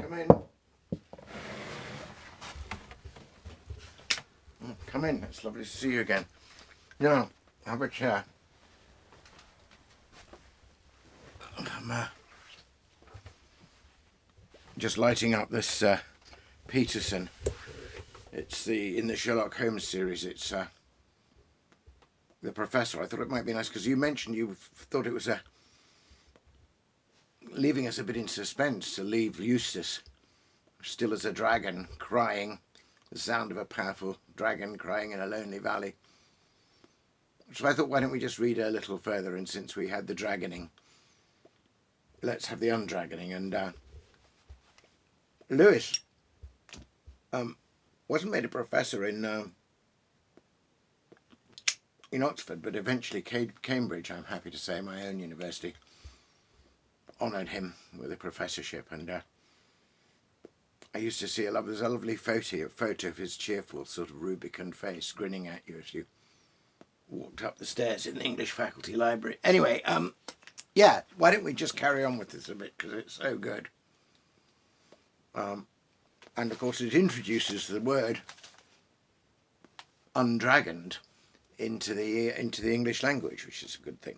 Come in. Come in. It's lovely to see you again. Now, have a chair. I'm just lighting up this Peterson. It's in the Sherlock Holmes series. It's the Professor. I thought it might be nice because you mentioned you thought it was leaving us a bit in suspense to leave Eustace still as a dragon crying, the sound of a powerful dragon crying in a lonely valley. So I thought, why don't we just read a little further, and since we had the dragoning, let's have the undragoning. And Lewis wasn't made a professor in Oxford, but eventually Cambridge, I'm happy to say, my own university, honoured him with a professorship. And I used to see there's a lovely photo of his cheerful sort of rubicund face grinning at you as you walked up the stairs in the English faculty library. Anyway, yeah, why don't we just carry on with this a bit, because it's so good. And of course it introduces the word undragoned into the English language, which is a good thing.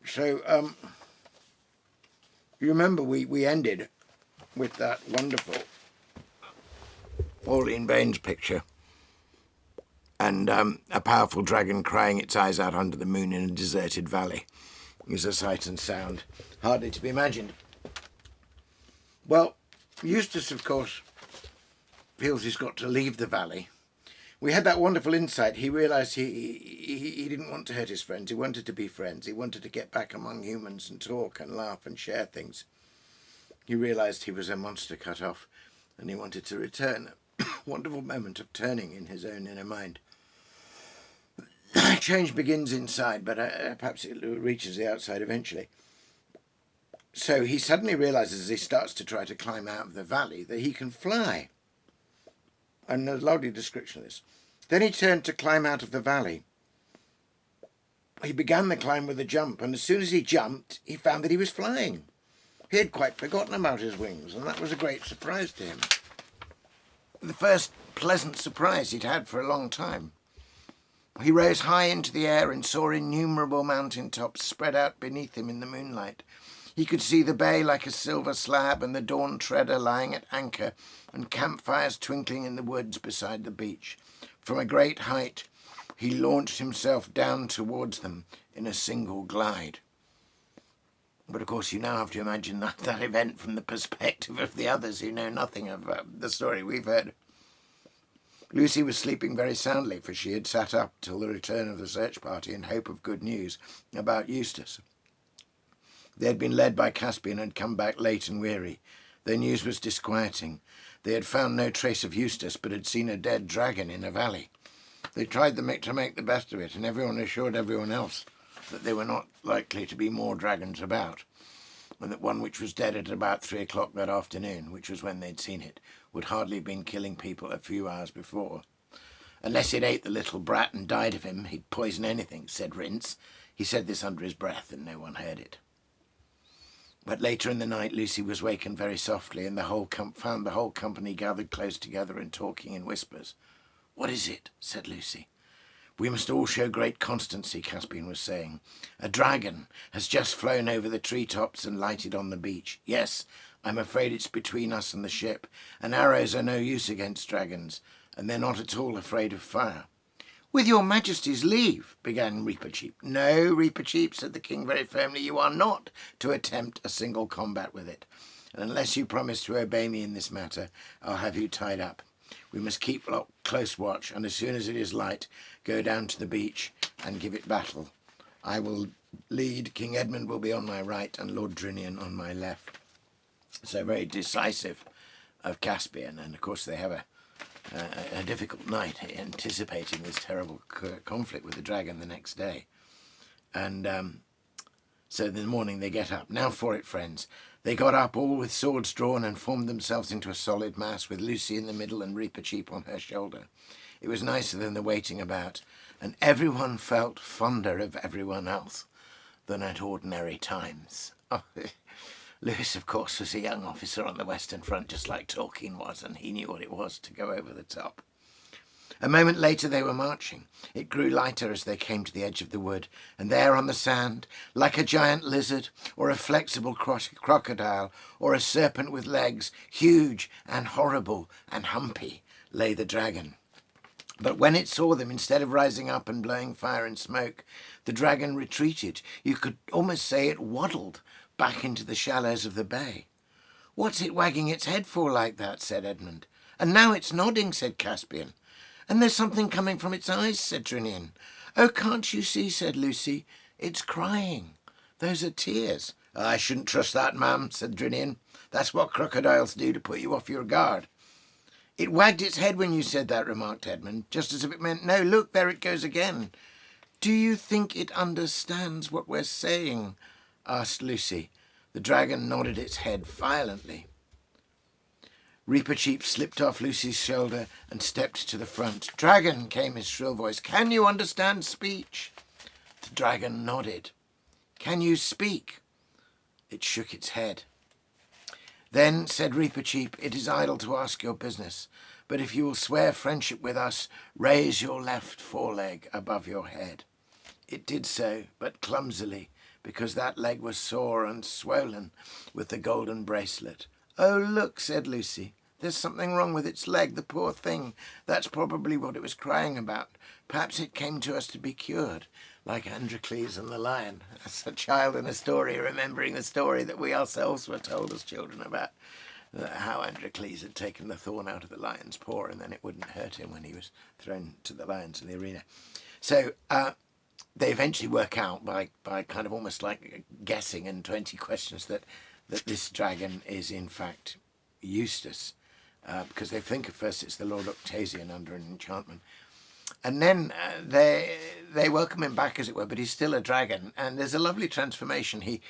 So you remember we ended with that wonderful Pauline Baines picture, and a powerful dragon crying its eyes out under the moon in a deserted valley is a sight and sound hardly to be imagined. Well, Eustace, of course, feels he's got to leave the valley. We had that wonderful insight. He realised he didn't want to hurt his friends. He wanted to be friends. He wanted to get back among humans and talk and laugh and share things. He realised he was a monster cut off, and he wanted to return. A wonderful moment of turning in his own inner mind. Change begins inside, but perhaps it reaches the outside eventually. So he suddenly realises, as he starts to try to climb out of the valley, that he can fly. And there's a lovely description of this. Then he turned to climb out of the valley. He began the climb with a jump, and as soon as he jumped, he found that he was flying. He had quite forgotten about his wings, and that was a great surprise to him. The first pleasant surprise he'd had for a long time. He rose high into the air and saw innumerable mountain tops spread out beneath him in the moonlight. He could see the bay like a silver slab, and the Dawntreader lying at anchor, and campfires twinkling in the woods beside the beach. From a great height, he launched himself down towards them in a single glide. But of course you now have to imagine that event from the perspective of the others who know nothing of the story we've heard. Lucy was sleeping very soundly, for she had sat up till the return of the search party in hope of good news about Eustace. They had been led by Caspian and had come back late and weary. Their news was disquieting. They had found no trace of Eustace, but had seen a dead dragon in a valley. They tried to make the best of it, and everyone assured everyone else that there were not likely to be more dragons about, and that one which was dead at about 3 o'clock that afternoon, which was when they'd seen it, would hardly have been killing people a few hours before. Unless it ate the little brat and died of him, he'd poison anything, said Rince. He said this under his breath, and no one heard it. But later in the night, Lucy was wakened very softly, and found the whole company gathered close together and talking in whispers. "What is it?" said Lucy. "We must all show great constancy," Caspian was saying. "A dragon has just flown over the treetops and lighted on the beach. Yes, I'm afraid it's between us and the ship, and arrows are no use against dragons, and they're not at all afraid of fire." "With your Majesty's leave," began Reepicheep. "No, Reepicheep," said the king very firmly, "you are not to attempt a single combat with it. And unless you promise to obey me in this matter, I'll have you tied up. We must keep close watch, and as soon as it is light, go down to the beach and give it battle. I will lead, King Edmund will be on my right, and Lord Drinian on my left." So very decisive of Caspian, and of course they have a difficult night anticipating this terrible conflict with the dragon the next day. And so in the morning they get up. Now for it, friends. They got up all with swords drawn and formed themselves into a solid mass, with Lucy in the middle and Reepicheep on her shoulder. It was nicer than the waiting about, and everyone felt fonder of everyone else than at ordinary times. Lewis, of course, was a young officer on the Western Front, just like Tolkien was, and he knew what it was to go over the top. A moment later they were marching. It grew lighter as they came to the edge of the wood, and there on the sand, like a giant lizard, or a flexible crocodile, or a serpent with legs, huge and horrible and humpy, lay the dragon. But when it saw them, instead of rising up and blowing fire and smoke, the dragon retreated. You could almost say it waddled back into the shallows of the bay. "What's it wagging its head for like that?" said Edmund. "And now it's nodding," said Caspian. "And there's something coming from its eyes," said Trinian. "Oh, can't you see?" said Lucy. "It's crying. Those are tears." "I shouldn't trust that, ma'am," said Trinian. "That's what crocodiles do to put you off your guard." "It wagged its head when you said that," remarked Edmund, "just as if it meant no. Look, there it goes again." "Do you think it understands what we're saying?" asked Lucy. The dragon nodded its head violently. Reapercheap slipped off Lucy's shoulder and stepped to the front. "Dragon," came his shrill voice, "can you understand speech?" The dragon nodded. "Can you speak?" It shook its head. "Then," said Reapercheap, "it is idle to ask your business, but if you will swear friendship with us, raise your left foreleg above your head." It did so, but clumsily, because that leg was sore and swollen with the golden bracelet. "Oh, look," said Lucy. "There's something wrong with its leg, the poor thing. That's probably what it was crying about. Perhaps it came to us to be cured, like Androcles and the lion." That's a child in a story remembering the story that we ourselves were told as children about how Androcles had taken the thorn out of the lion's paw and then it wouldn't hurt him when he was thrown to the lions in the arena. So they eventually work out by kind of almost like guessing in 20 questions that this dragon is in fact Eustace, because they think at first it's the Lord Octasian under an enchantment. And then they welcome him back, as it were, but he's still a dragon. And there's a lovely transformation. He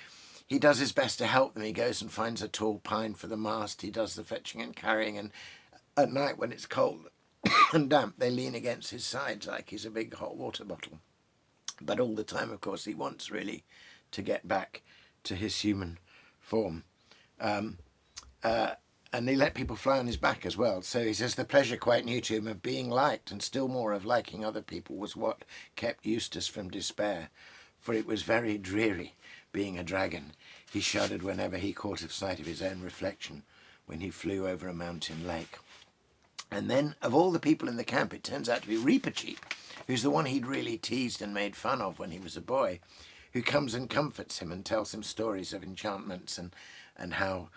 does his best to help them. He goes and finds a tall pine for the mast. He does the fetching and carrying. And at night when it's cold and damp, they lean against his sides like he's a big hot water bottle. But all the time, of course, he wants really to get back to his human form. And he let people fly on his back as well. So he says the pleasure quite new to him of being liked, and still more of liking other people, was what kept Eustace from despair. For it was very dreary being a dragon. He shuddered whenever he caught a sight of his own reflection when he flew over a mountain lake. And then, of all the people in the camp, it turns out to be Reapercheap, who's the one he'd really teased and made fun of when he was a boy, who comes and comforts him and tells him stories of enchantments and how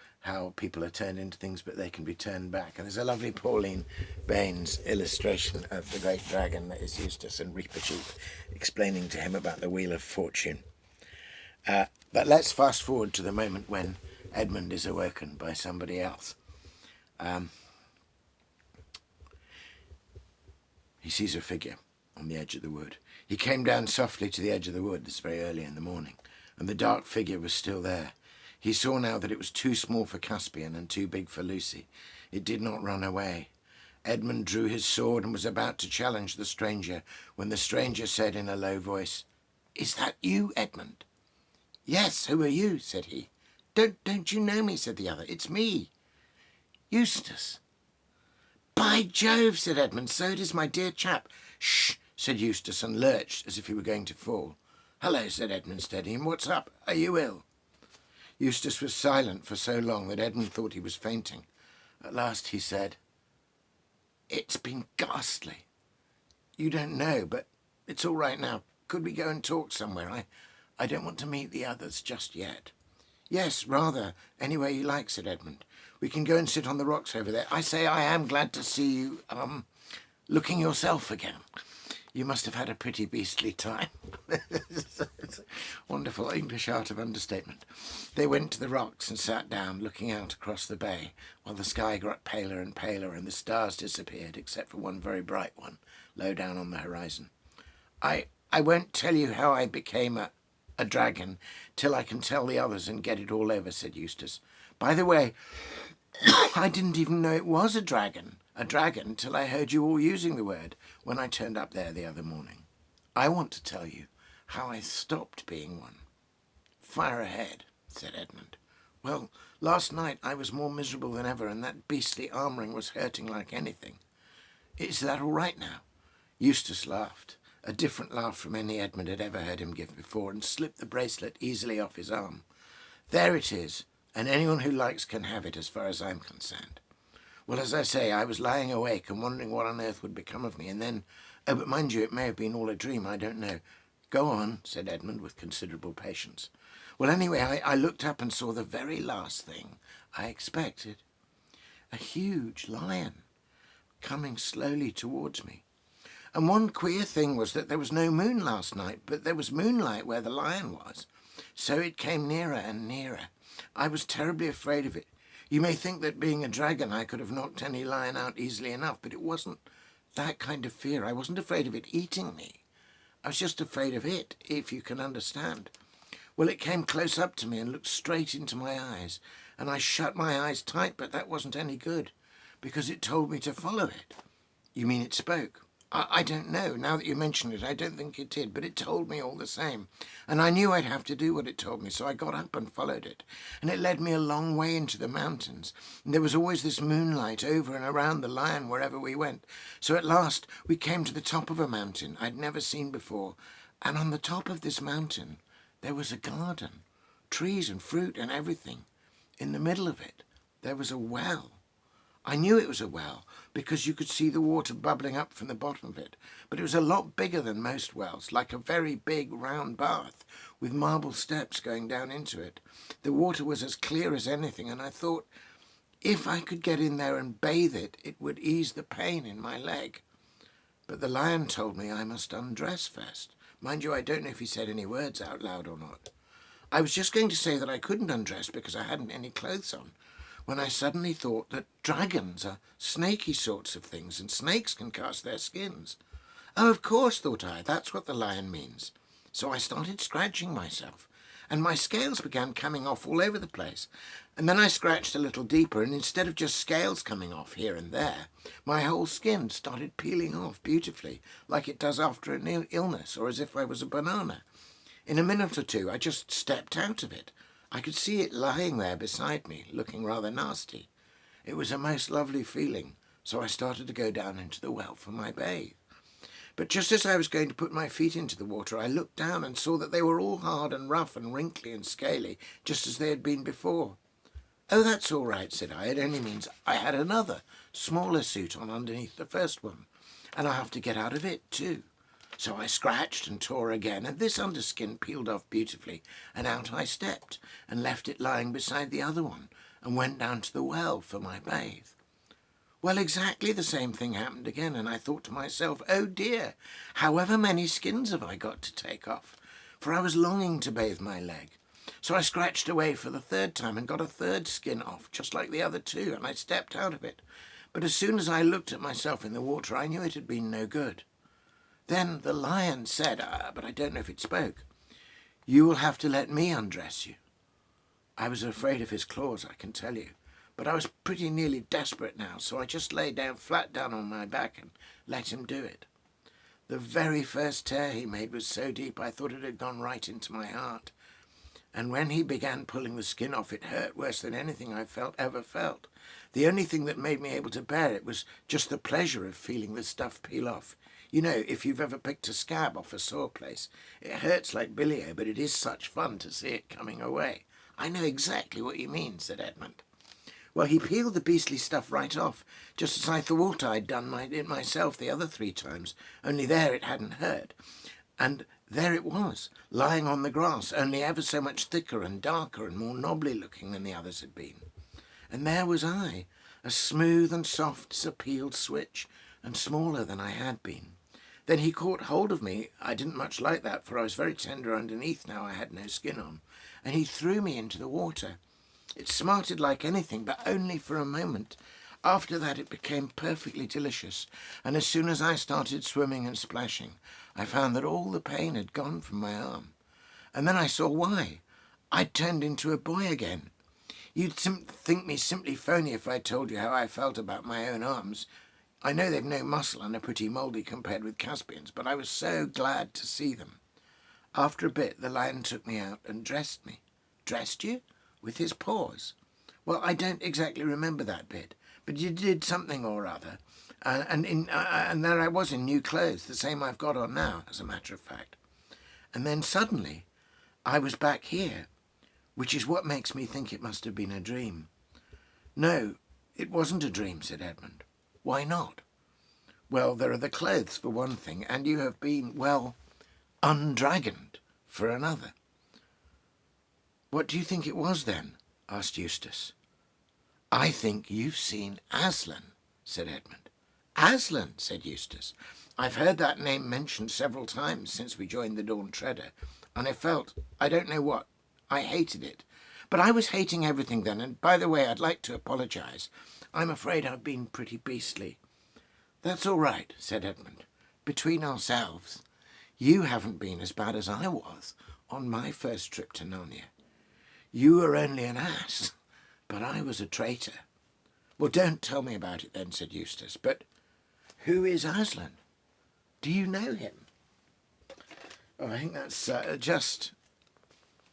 people are turned into things, but they can be turned back. And there's a lovely Pauline Baines illustration of the great dragon that is Eustace and Reapercheap explaining to him about the Wheel of Fortune. But let's fast forward to the moment when Edmund is awoken by somebody else. He sees a figure on the edge of the wood. He came down softly to the edge of the wood this very early in the morning, and the dark figure was still there. He saw now that it was too small for Caspian and too big for Lucy. It did not run away. Edmund drew his sword and was about to challenge the stranger when the stranger said in a low voice, "Is that you, Edmund?" "Yes, who are you?" said he. Don't you know me?" said the other. "It's me, Eustace." "By Jove," said Edmund, "so it is, my dear chap." "Shh," said Eustace, and lurched as if he were going to fall. "Hello," said Edmund, steadying him. "What's up? Are you ill?" Eustace was silent for so long that Edmund thought he was fainting. At last he said, "It's been ghastly. You don't know, but it's all right now. Could we go and talk somewhere? I don't want to meet the others just yet." "Yes, rather. Anywhere you like," said Edmund. "We can go and sit on the rocks over there. I say, I am glad to see you, looking yourself again. You must have had a pretty beastly time." It's a wonderful English art of understatement. They went to the rocks and sat down, looking out across the bay, while the sky got paler and paler and the stars disappeared, except for one very bright one, low down on the horizon. I won't tell you how I became a dragon till I can tell the others and get it all over," said Eustace. "By the way, I didn't even know it was a dragon till I heard you all using the word when I turned up there the other morning. I want to tell you how I stopped being one." "Fire ahead," said Edmund. Well, last night I was more miserable than ever, and that beastly armouring was hurting like anything. Is that all right now?" Eustace laughed, a different laugh from any Edmund had ever heard him give before, and slipped the bracelet easily off his arm. "There it is, and anyone who likes can have it as far as I'm concerned. Well, as I say, I was lying awake and wondering what on earth would become of me, and then... Oh, but mind you, it may have been all a dream, I don't know." "Go on," said Edmund with considerable patience. "Well, anyway, I looked up and saw the very last thing I expected. A huge lion coming slowly towards me. And one queer thing was that there was no moon last night, but there was moonlight where the lion was. So it came nearer and nearer. I was terribly afraid of it. You may think that being a dragon I could have knocked any lion out easily enough, but it wasn't that kind of fear. I wasn't afraid of it eating me. I was just afraid of it, if you can understand. Well, it came close up to me and looked straight into my eyes, and I shut my eyes tight, but that wasn't any good, because it told me to follow it." "You mean it spoke?" I don't know. Now that you mention it, I don't think it did, but it told me all the same. And I knew I'd have to do what it told me, so I got up and followed it. And it led me a long way into the mountains. And there was always this moonlight over and around the lion wherever we went. So at last we came to the top of a mountain I'd never seen before. And on the top of this mountain there was a garden, trees and fruit and everything. In the middle of it there was a well. I knew it was a well because you could see the water bubbling up from the bottom of it, but it was a lot bigger than most wells, like a very big round bath with marble steps going down into it. The water was as clear as anything, and I thought if I could get in there and bathe it, it would ease the pain in my leg. But the lion told me I must undress first. Mind you, I don't know if he said any words out loud or not. I was just going to say that I couldn't undress because I hadn't any clothes on, when I suddenly thought that dragons are snaky sorts of things, and snakes can cast their skins. Oh, of course, thought I, that's what the lion means. So I started scratching myself, and my scales began coming off all over the place. And then I scratched a little deeper, and instead of just scales coming off here and there, my whole skin started peeling off beautifully, like it does after an illness, or as if I was a banana. In a minute or two, I just stepped out of it. I could see it lying there beside me, looking rather nasty. It was a most lovely feeling, so I started to go down into the well for my bathe. But just as I was going to put my feet into the water, I looked down and saw that they were all hard and rough and wrinkly and scaly, just as they had been before. "Oh, that's all right," said I. "It only means I had another, smaller suit on underneath the first one, and I have to get out of it too." So I scratched and tore again, and this underskin peeled off beautifully, and out I stepped, and left it lying beside the other one, and went down to the well for my bathe. Well, exactly the same thing happened again, and I thought to myself, oh dear, however many skins have I got to take off? For I was longing to bathe my leg. So I scratched away for the third time and got a third skin off, just like the other two, and I stepped out of it. But as soon as I looked at myself in the water, I knew it had been no good. Then the lion said, but I don't know if it spoke, "You will have to let me undress you." I was afraid of his claws, I can tell you, but I was pretty nearly desperate now, so I just lay down flat down on my back and let him do it. The very first tear he made was so deep I thought it had gone right into my heart. And when he began pulling the skin off, it hurt worse than anything I ever felt. The only thing that made me able to bear it was just the pleasure of feeling the stuff peel off. You know, if you've ever picked a scab off a sore place, it hurts like billy-o, but it is such fun to see it coming away. "I know exactly what you mean," said Edmund. Well, he peeled the beastly stuff right off, just as I thought I'd done it myself the other 3 times, only there it hadn't hurt. And there it was, lying on the grass, only ever so much thicker and darker and more knobbly looking than the others had been. And there was I, as smooth and soft as a peeled switch, and smaller than I had been. Then he caught hold of me. I didn't much like that, for I was very tender underneath now I had no skin on, and he threw me into the water. It smarted like anything, but only for a moment. After that it became perfectly delicious, and as soon as I started swimming and splashing, I found that all the pain had gone from my arm. And then I saw why. I'd turned into a boy again. You'd think me simply phony if I told you how I felt about my own arms. I know they've no muscle and are pretty mouldy compared with Caspian's, but I was so glad to see them. After a bit, the lion took me out and dressed me. "Dressed you?" With his paws? Well, I don't exactly remember that bit, but you did something or other. And there I was in new clothes, the same I've got on now, as a matter of fact. And then suddenly I was back here, which is what makes me think it must have been a dream. No, it wasn't a dream, said Edmund. Why not? Well, there are the clothes for one thing, and you have been, well, undragoned for another. What do you think it was then? Asked Eustace. I think you've seen Aslan, said Edmund. Aslan, said Eustace. I've heard that name mentioned several times since we joined the Dawntreader, and I felt, I don't know what, I hated it. But I was hating everything then, and by the way, I'd like to apologise. I'm afraid I've been pretty beastly. That's all right, said Edmund. Between ourselves, you haven't been as bad as I was on my first trip to Narnia. You were only an ass, but I was a traitor. Well, don't tell me about it then, said Eustace. But who is Aslan? Do you know him? Oh, I think that's just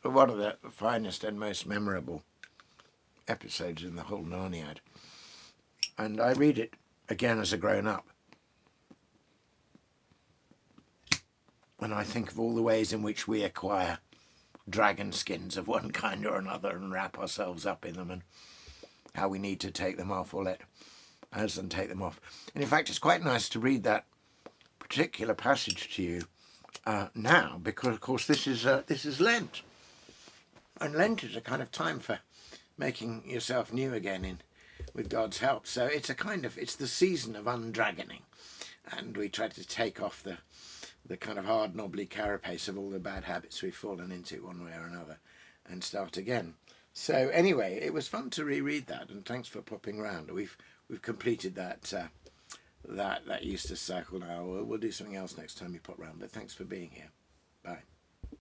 one of the finest and most memorable episodes in the whole Narniad. And I read it again as a grown-up. And I think of all the ways in which we acquire dragon skins of one kind or another and wrap ourselves up in them, and how we need to take them off or let Aslan take them off. And in fact, it's quite nice to read that particular passage to you now, because of course this is Lent, and Lent is a kind of time for making yourself new again with God's help. So it's the season of undragoning, and we try to take off the kind of hard, knobbly carapace of all the bad habits we've fallen into one way or another, and start again. So anyway, it was fun to reread that, and thanks for popping round. We've completed that Eustace cycle now. We'll do something else next time you pop round, but thanks for being here. Bye.